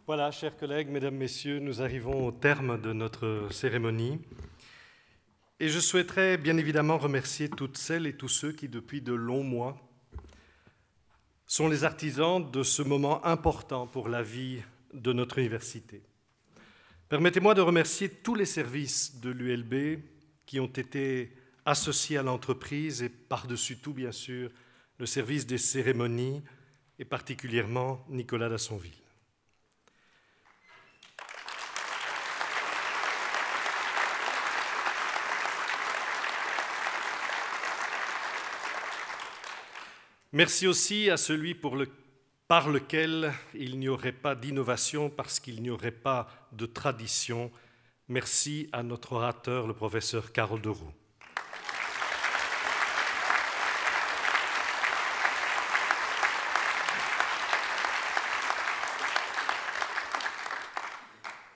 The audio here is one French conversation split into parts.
Voilà, chers collègues, mesdames, messieurs, nous arrivons au terme de notre cérémonie. Et je souhaiterais bien évidemment remercier toutes celles et tous ceux qui, depuis de longs mois, sont les artisans de ce moment important pour la vie de notre université. Permettez-moi de remercier tous les services de l'ULB qui ont été associés à l'entreprise et par-dessus tout, bien sûr, le service des cérémonies et particulièrement Nicolas Dassonville. Merci aussi à celui par lequel il n'y aurait pas d'innovation parce qu'il n'y aurait pas de tradition. Merci à notre orateur, le professeur Carole Deroux.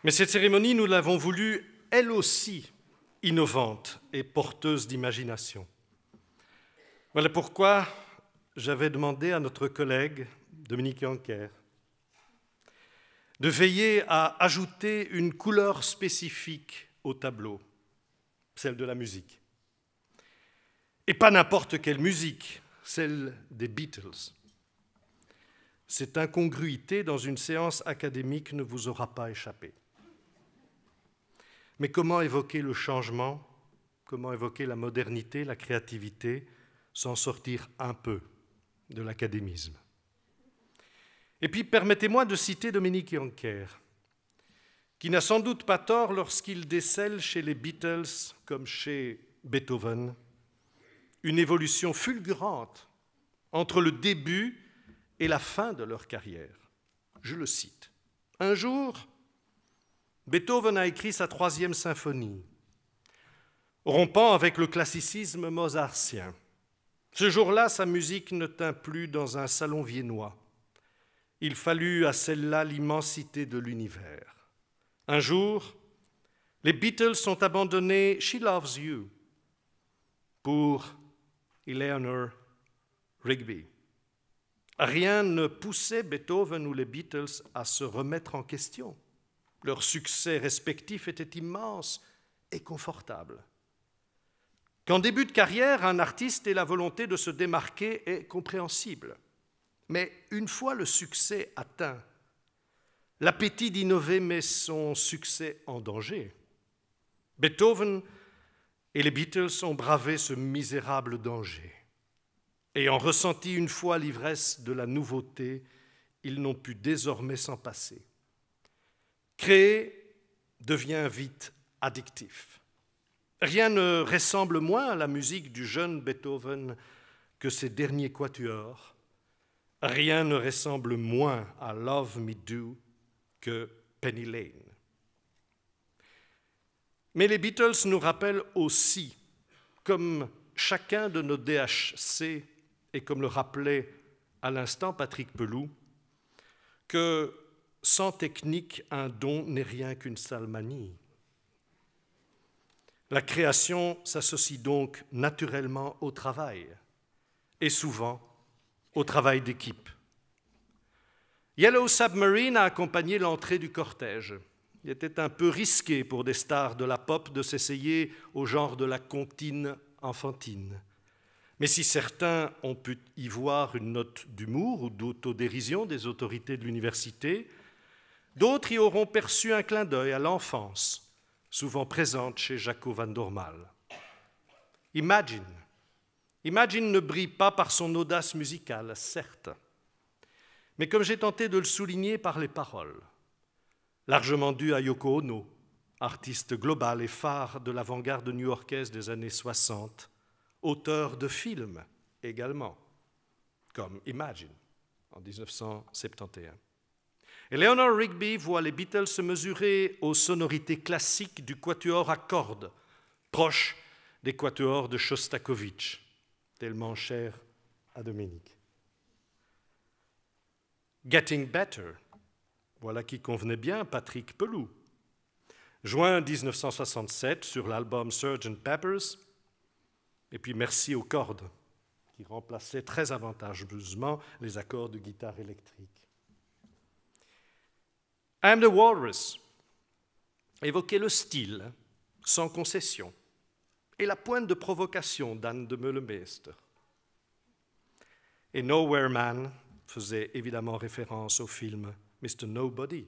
Mais cette cérémonie, nous l'avons voulue, elle aussi, innovante et porteuse d'imagination. Voilà pourquoi j'avais demandé à notre collègue Dominique Yanker de veiller à ajouter une couleur spécifique au tableau, celle de la musique. Et pas n'importe quelle musique, celle des Beatles. Cette incongruité dans une séance académique ne vous aura pas échappé. Mais comment évoquer le changement, comment évoquer la modernité, la créativité, sans sortir un peu de l'académisme? Et puis, permettez-moi de citer Dominique Yanker, qui n'a sans doute pas tort lorsqu'il décèle chez les Beatles, comme chez Beethoven, une évolution fulgurante entre le début et la fin de leur carrière. Je le cite. Un jour, Beethoven a écrit sa 3e symphonie, rompant avec le classicisme mozartien. Ce jour-là, sa musique ne tint plus dans un salon viennois. Il fallut à celle-là l'immensité de l'univers. Un jour, les Beatles ont abandonné « She Loves You » pour Eleanor Rigby. Rien ne poussait Beethoven ou les Beatles à se remettre en question. Leurs succès respectifs étaient immenses et confortables. Qu'en début de carrière, un artiste ait la volonté de se démarquer est compréhensible. Mais une fois le succès atteint, l'appétit d'innover met son succès en danger. Beethoven et les Beatles ont bravé ce misérable danger. Ayant ressenti une fois l'ivresse de la nouveauté, ils n'ont pu désormais s'en passer. Créer devient vite addictif. Rien ne ressemble moins à la musique du jeune Beethoven que ses derniers quatuors. Rien ne ressemble moins à Love Me Do que Penny Lane. Mais les Beatles nous rappellent aussi, comme chacun de nos DHC, et comme le rappelait à l'instant Patrick Pelloux, que sans technique, un don n'est rien qu'une sale manie. La création s'associe donc naturellement au travail, et souvent au travail d'équipe. Yellow Submarine a accompagné l'entrée du cortège. Il était un peu risqué pour des stars de la pop de s'essayer au genre de la comptine enfantine. Mais si certains ont pu y voir une note d'humour ou d'autodérision des autorités de l'université, d'autres y auront perçu un clin d'œil à l'enfance, souvent présente chez Jaco van Dormael. Imagine ne brille pas par son audace musicale, certes, mais comme j'ai tenté de le souligner par les paroles, largement dues à Yoko Ono, artiste globale et phare de l'avant-garde new-yorkaise des années 60, auteur de films également, comme Imagine en 1971. Eleanor Rigby voit les Beatles se mesurer aux sonorités classiques du quatuor à cordes, proche des quatuors de Shostakovich, tellement cher à Dominique. Getting Better, voilà qui convenait bien à Patrick Pelloux. Juin 1967 sur l'album Sgt. Pepper's, et puis merci aux cordes, qui remplaçaient très avantageusement les accords de guitare électrique. I am the Walrus évoquait le style, sans concession, et la pointe de provocation d'Anne de Meulemeester. Et Nowhere Man faisait évidemment référence au film Mr. Nobody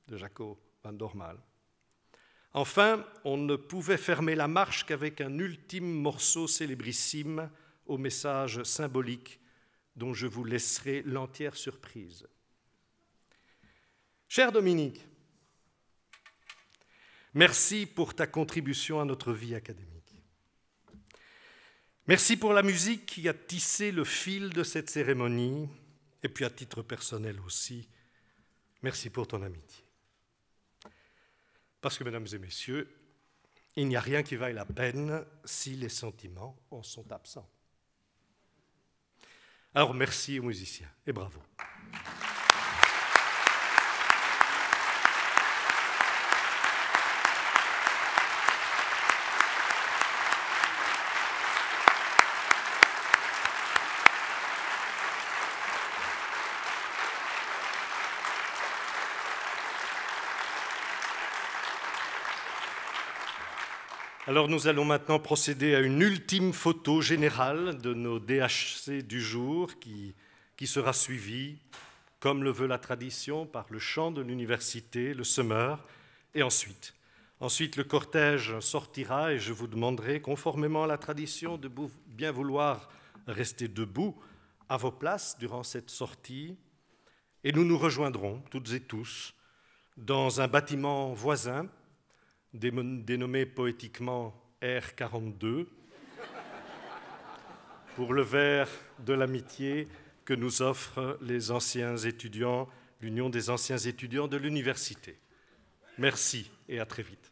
de Jaco van Dormael. Enfin, on ne pouvait fermer la marche qu'avec un ultime morceau célébrissime au message symbolique dont je vous laisserai l'entière surprise. Cher Dominique, merci pour ta contribution à notre vie académique. Merci pour la musique qui a tissé le fil de cette cérémonie, et puis à titre personnel aussi, merci pour ton amitié. Parce que, mesdames et messieurs, il n'y a rien qui vaille la peine si les sentiments en sont absents. Alors merci aux musiciens et bravo. Alors nous allons maintenant procéder à une ultime photo générale de nos DHC du jour qui sera suivie, comme le veut la tradition, par le chant de l'université, le Summer, et ensuite le cortège sortira et je vous demanderai, conformément à la tradition, de bien vouloir rester debout à vos places durant cette sortie et nous nous rejoindrons toutes et tous dans un bâtiment voisin dénommé poétiquement R42, pour le verre de l'amitié que nous offrent les anciens étudiants, l'Union des anciens étudiants de l'université. Merci et à très vite.